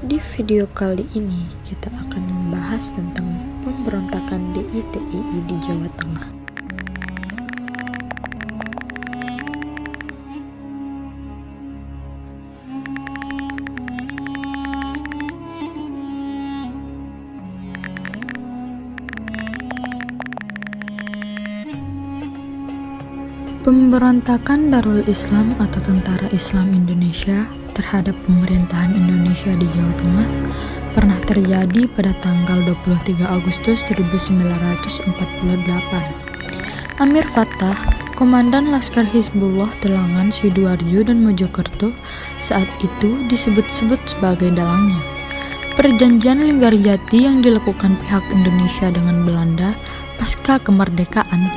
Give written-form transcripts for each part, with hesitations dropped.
Di video kali ini kita akan membahas tentang pemberontakan DITII di Jawa Tengah. Pemberontakan Darul Islam atau Tentara Islam Indonesia terhadap pemerintahan Indonesia di Jawa Tengah pernah terjadi pada tanggal 23 Agustus 1948. Amir Fattah, Komandan Laskar Hizbullah Telangan Sidoarjo dan Mojokerto, saat itu disebut-sebut sebagai dalangnya. Perjanjian Linggarjati yang dilakukan pihak Indonesia dengan Belanda pasca kemerdekaan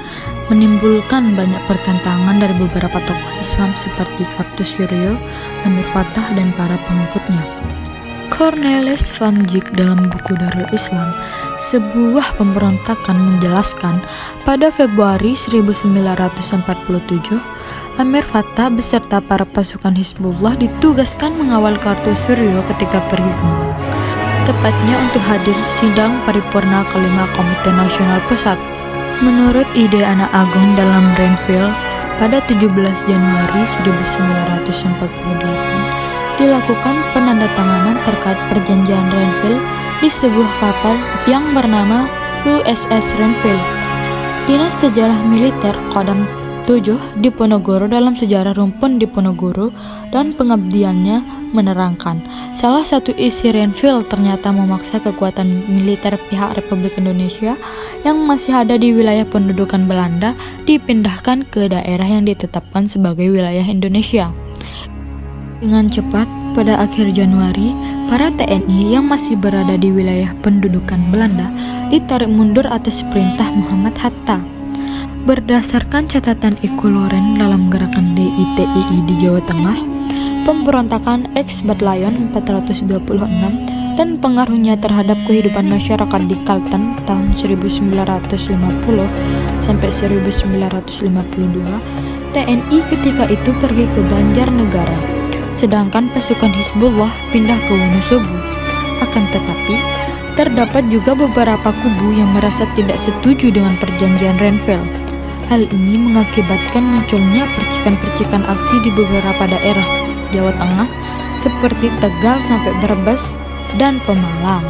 menimbulkan banyak pertentangan dari beberapa tokoh Islam seperti Kartosuryo, Amir Fattah, dan para pengikutnya. Cornelis van Dijk dalam buku Darul Islam, sebuah pemberontakan, menjelaskan pada Februari 1947, Amir Fattah beserta para pasukan Hizbullah ditugaskan mengawal Kartosuryo ketika pergi ke Malang, tepatnya untuk hadir sidang paripurna kelima Komite Nasional Pusat. Menurut ide anak agung dalam Renville, pada 17 Januari 1948 dilakukan penandatanganan terkait perjanjian Renville di sebuah kapal yang bernama USS Renville. Dinas Sejarah Militer Kodam 7 Diponegoro dalam sejarah Rumpun Diponegoro dan pengabdiannya menerangkan, salah satu isi Renville ternyata memaksa kekuatan militer pihak Republik Indonesia yang masih ada di wilayah pendudukan Belanda dipindahkan ke daerah yang ditetapkan sebagai wilayah Indonesia. Dengan cepat, pada akhir Januari, para TNI yang masih berada di wilayah pendudukan Belanda ditarik mundur atas perintah Muhammad Hatta. Berdasarkan catatan Iko Loren dalam gerakan DITII di Jawa Tengah, pemberontakan ex-Battalion 426 dan pengaruhnya terhadap kehidupan masyarakat di Kalteng tahun 1950 sampai 1952, TNI ketika itu pergi ke Banjarnegara, sedangkan pasukan Hizbullah pindah ke Wonosobo. Akan tetapi, terdapat juga beberapa kubu yang merasa tidak setuju dengan perjanjian Renville. Hal ini mengakibatkan munculnya percikan-percikan aksi di beberapa daerah Jawa Tengah seperti Tegal sampai Brebes dan Pemalang.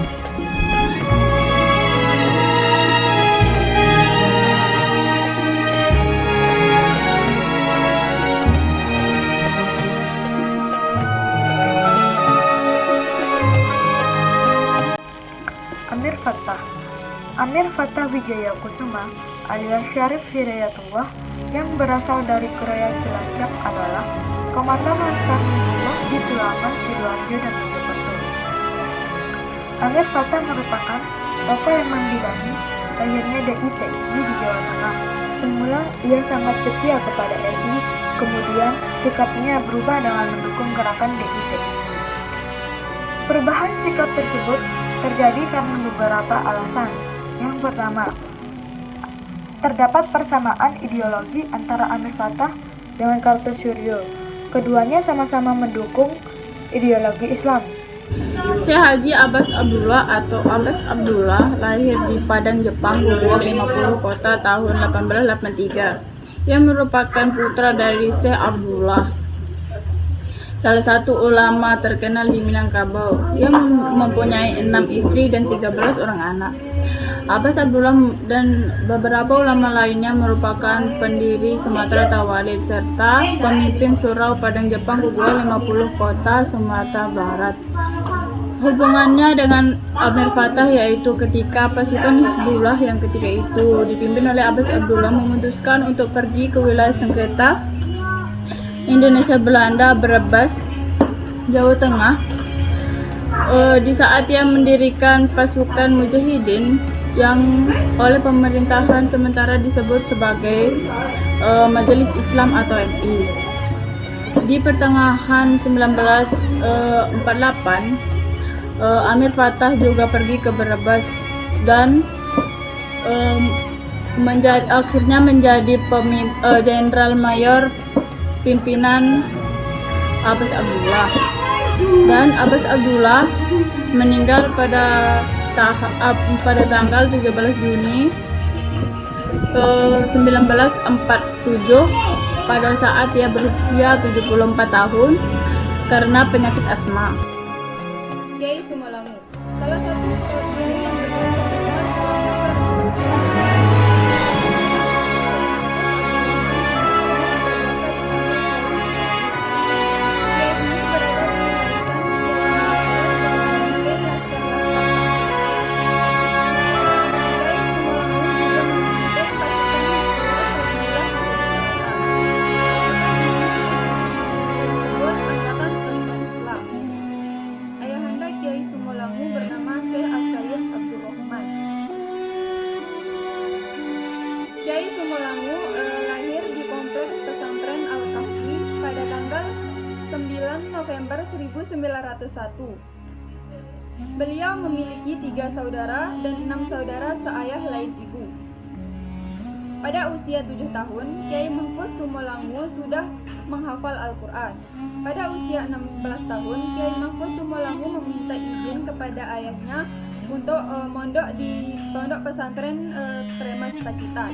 Amir Fattah Wijaya Kusuma alias Syarif Hidayatullah yang berasal dari Korea Cilacap adalah Komandan Laskar Hizbullah di Telangan Sidoarjo dan Mojokerto. Amir Fattah merupakan tokoh yang membidangi lahirnya DITII di Jawa Tengah. Semula ia sangat setia kepada RI, kemudian sikapnya berubah dengan mendukung gerakan DITII. Perubahan sikap tersebut terjadi karena beberapa alasan. Yang pertama, terdapat persamaan ideologi antara Amir Fattah dengan Kartosuryo. Keduanya sama-sama mendukung ideologi Islam. Syekh Haji Abbas Abdullah atau Abbas Abdullah lahir di Padang, Jepang, pukul 50 Kota tahun 1883. Ia merupakan putra dari Syekh Abdullah, salah satu ulama terkenal di Minangkabau. Ia mempunyai 6 istri dan 13 orang anak. Abbas Abdullah dan beberapa ulama lainnya merupakan pendiri Sumatera Tawalid serta pemimpin Surau Padang Jepang pukul 50 Kota Sumatera Barat. Hubungannya dengan Amir Fattah yaitu ketika pasukan Hizbullah yang ketika itu dipimpin oleh Abbas Abdullah memutuskan untuk pergi ke wilayah sengketa Indonesia Belanda Brebes, Jawa Tengah. Di saat ia mendirikan pasukan Mujahidin yang oleh pemerintahan sementara disebut sebagai Majelis Islam atau MI. Di pertengahan 1948, Amir Fattah juga pergi ke Brebes dan akhirnya menjadi Jenderal Mayor pimpinan Abbas Abdullah. Dan Abbas Abdullah meninggal pada tanggal 13 Juni 1947 pada saat ia berusia 74 tahun karena penyakit asma. Kiai Sumolangu, salah satu kiai yang berjasa besar dalam masa revolusi Kiai ini berada di barisan Kiai Laskar Laskar. Kiai Sumolangu juga memimpin pasukan Hizbullah Sabilullah disebut Angkatan Umat Islam. Ayahanda Kiai Sumolangu bernama Syekh As-Sayyid Abdul Rahman. Kiai Sumolangu lahir di kompleks pesantren Al-Kahfi pada tanggal 9 November 1901. Beliau memiliki 3 saudara dan 6 saudara seayah lain ibu. Pada usia 7 tahun, Kiai Mahfuz Sumolangu sudah menghafal Al-Quran. Pada usia 16 tahun, Kiai Mahfuz Sumolangu meminta izin kepada ayahnya untuk mondok di pondok pesantren Tremas Pacitan.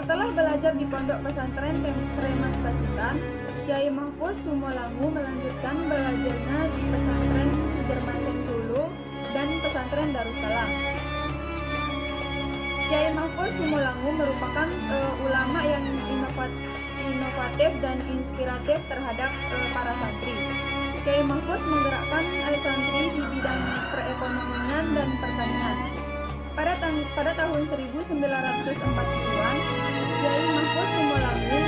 Setelah belajar di pondok pesantren Tremas Pacitan, Kiai Mahfuz Sumolangu melanjutkan belajarnya di pesantren Jermasen Solo dan pesantren Darussalam. Kiai Mahfuz Sumolangu merupakan ulama yang inovatif dan inspiratif terhadap para santri. Kiai Mahfuz menggerakkan santri di bidang perekonomian dan pertanian. Pada tahun 1940-an, Kiai Mahfuz Sumolangu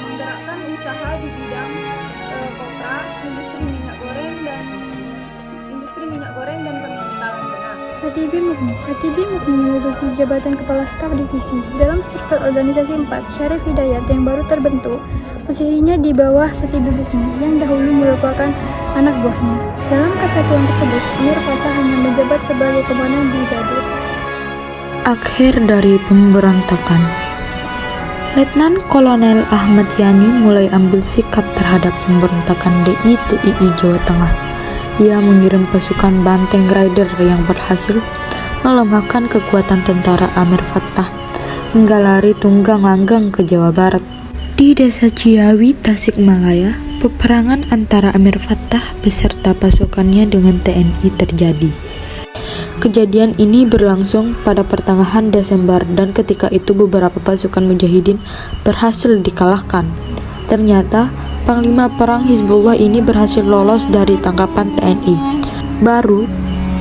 menggerakkan usaha di bidang kopra, industri minyak goreng dan pementalan benang. Satibi Mukni menduduki jabatan Kepala Staf Divisi dalam struktur organisasi 4 Syarif Hidayat yang baru terbentuk. Posisinya di bawah Satibi Mukni yang dahulu merupakan anak buahnya. Dalam kesatuan tersebut, Amir Fattah hanya menjabat sebagai komandan brigadir. Akhir dari pemberontakan. Letnan Kolonel Ahmad Yani mulai ambil sikap terhadap pemberontakan DITII Jawa Tengah. Ia mengirim pasukan Banteng Rider yang berhasil melemahkan kekuatan tentara Amir Fattah hingga lari tunggang langgang ke Jawa Barat. Di desa Ciawi, Tasikmalaya, peperangan antara Amir Fattah beserta pasukannya dengan TNI terjadi. Kejadian ini berlangsung pada pertengahan Desember dan ketika itu beberapa pasukan mujahidin berhasil dikalahkan. Ternyata Panglima Perang Hizbullah ini berhasil lolos dari tangkapan TNI. Baru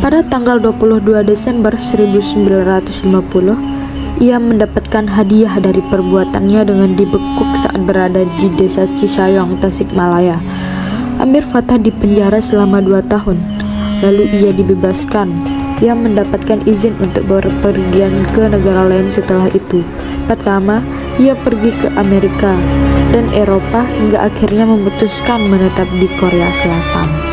pada tanggal 22 Desember 1950, ia mendapatkan hadiah dari perbuatannya dengan dibekuk saat berada di desa Cisayong, Tasikmalaya. Amir Fattah dipenjara selama 2 tahun, lalu ia dibebaskan. Ia mendapatkan izin untuk berpergian ke negara lain setelah itu. Pertama, ia pergi ke Amerika dan Eropa hingga akhirnya memutuskan menetap di Korea Selatan.